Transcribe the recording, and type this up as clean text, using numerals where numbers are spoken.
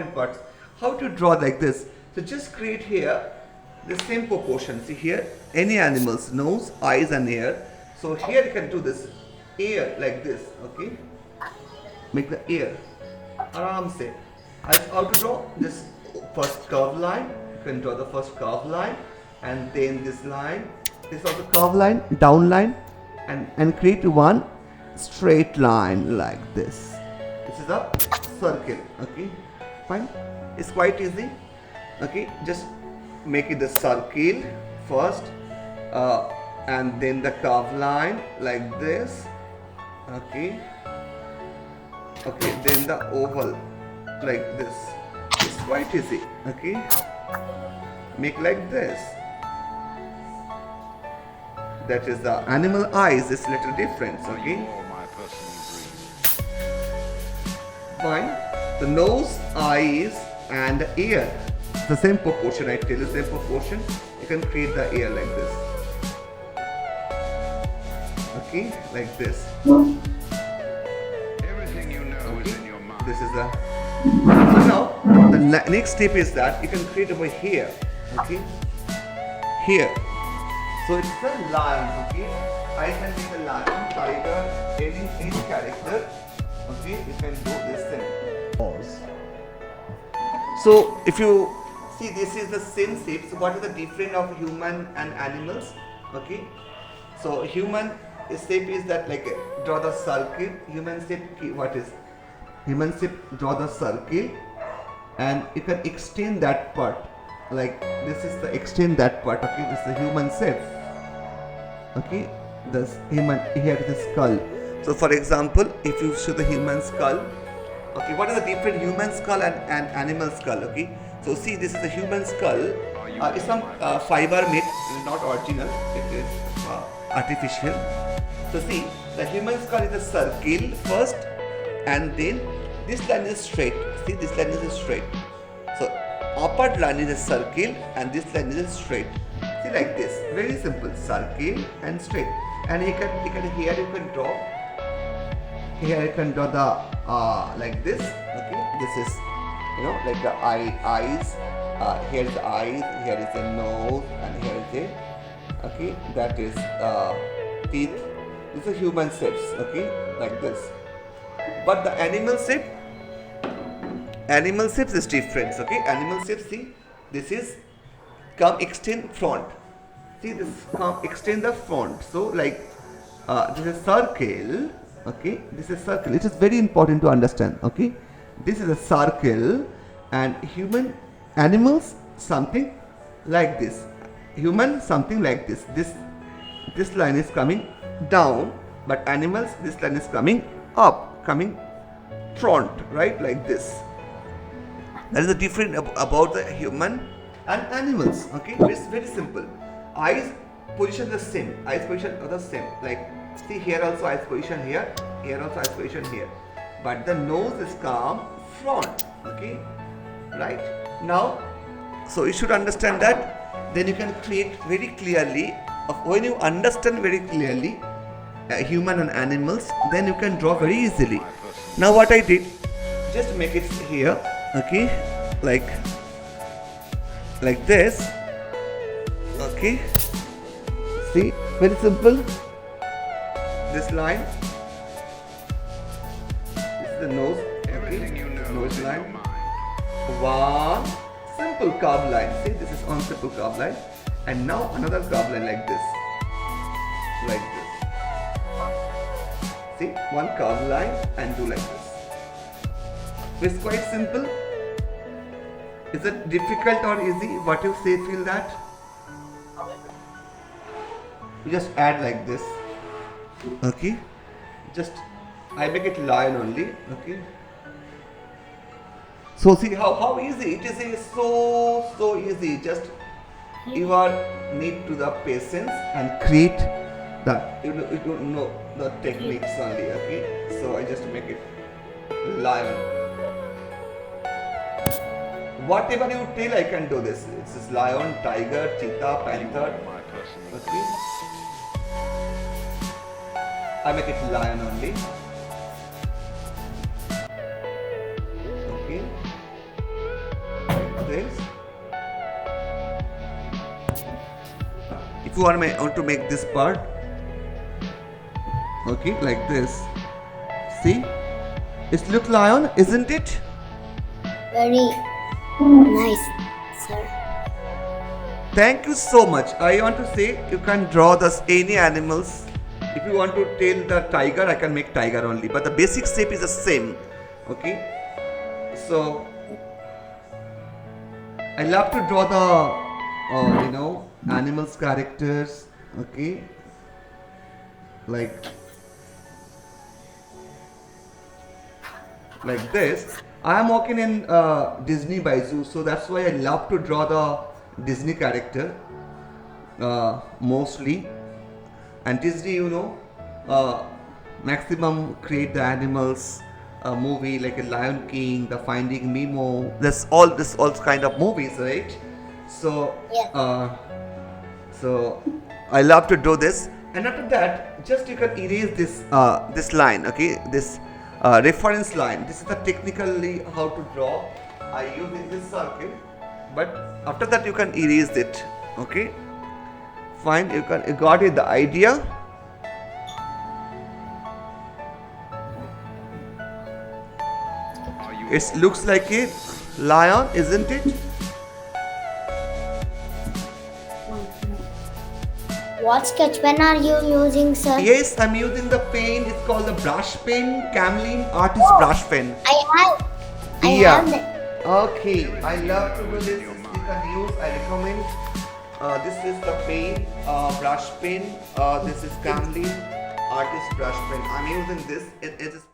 parts. How to draw like this? So just create here the same proportion. See here, any animal's nose, eyes and ear. So here you can do this ear like this, okay? Make the ear. Aram se. How to draw this first curved line? You can draw the first curved line and then this line. This is also curved line, down line, and create one straight line like this. This is a circle, okay? Fine. It's quite easy. Okay, just make it the circle first, and then the curved line like this. Okay. Okay, then the oval like this. It's quite easy. Okay. Make like this. That is the animal eyes. It's little different. Okay. Fine. The nose, eyes, and the ear. The same proportion. I tell you, same proportion. You can create the ear like this. Okay, like this. Everything you know is in your mind. This is the. So now the next step is that you can create over here. Okay, here. So it's the lion. Okay, I can make a lion, tiger, any character. Okay, you can do this thing. Pause. So if you see, this is the same shape. So what is the difference of human and animals? Okay, so human shape is that like draw the circle. Human shape, what is human shape? Draw the circle, and you can extend that part. Like this is the extend that part. Okay, this is the human shape. Okay, this human here is the skull. So for example, if you show the human skull, okay, what is the different human skull and animal skull? Okay, so see, this is the human skull. It's some fiber made, not original. It is artificial. So see, the human skull is a circle first, and then this line is straight. See, this line is straight. So upper line is a circle, and this line is straight. See, like this, very simple, circle and straight. And here you can draw. Here you can draw the like this. Okay, this is like the eyes. Here is the eyes. Here is the nose, and here is the okay. That is teeth. This is human shapes. Okay, like this. But the animal shapes is different. Okay, animal shapes. See, this is come extend front. See, this come extend the front. So like this is circle. Okay, this is circle. It is very important to understand. Okay, this is a circle, and animals something like this. Human something like this. This line is coming down, but animals this line is coming up, coming front, right? Like this. That is the difference about the human and animals. Okay, it's very simple. Eyes position the same. Eyes position are the same. Like see, here also eyes position here. Here also eyes position here. But the nose is come front. Okay, right? Now, so you should understand that. Then you can create very clearly. When you understand very clearly human and animals, then you can draw very easily. Now what I did, just make it here. Okay, like this. Okay, see, very simple. This line, this is the nose. Everything you know Nose is in line. your mind. One simple curved line. See, this is one simple curved line, and now another curved line like this, like this. See, one curved line and do like this. It's quite simple. Is it difficult or easy? What you say? Feel that? You just add like this. Okay. Just I make it lion only. Okay. So see how easy it is. So easy. Just you are need to the patience and create that. You don't know the techniques only. Okay. So I just make it lion. Whatever you tell, I can do this. It's this lion, tiger, cheetah, panther. My personal Okay. I make it lion only. Okay. this. If you want to make this part, okay, like this. See, it looks lion, isn't it? Very nice, sir. Thank you so much. I want to say you can draw this any animals. If you want to tell the tiger, I can make tiger only. But the basic shape is the same. Okay. So I love to draw the animals characters. Okay. Like this. I am working in Disney Baizu, so that's why I love to draw the Disney character mostly. And Disney, maximum create the animals movie like a Lion King, the Finding Nemo. This all kind of movies, right? So Yeah. so I love to do this. And after that, just you can erase this line, okay? This reference line. This is the technically how to draw. I use in this circle, but after that you can erase it, okay? Fine, you got it, the idea. Are you It looks like a lion, isn't it? What sketch pen are you using, sir? Yes, I'm using the pen. It's called the brush pen, Camlin Artist Brush Pen. I have that. Okay, I love to do this. You can use. I recommend. This is the pen, brush pen. This is Camlin Artist Brush Pen. I'm using this. It is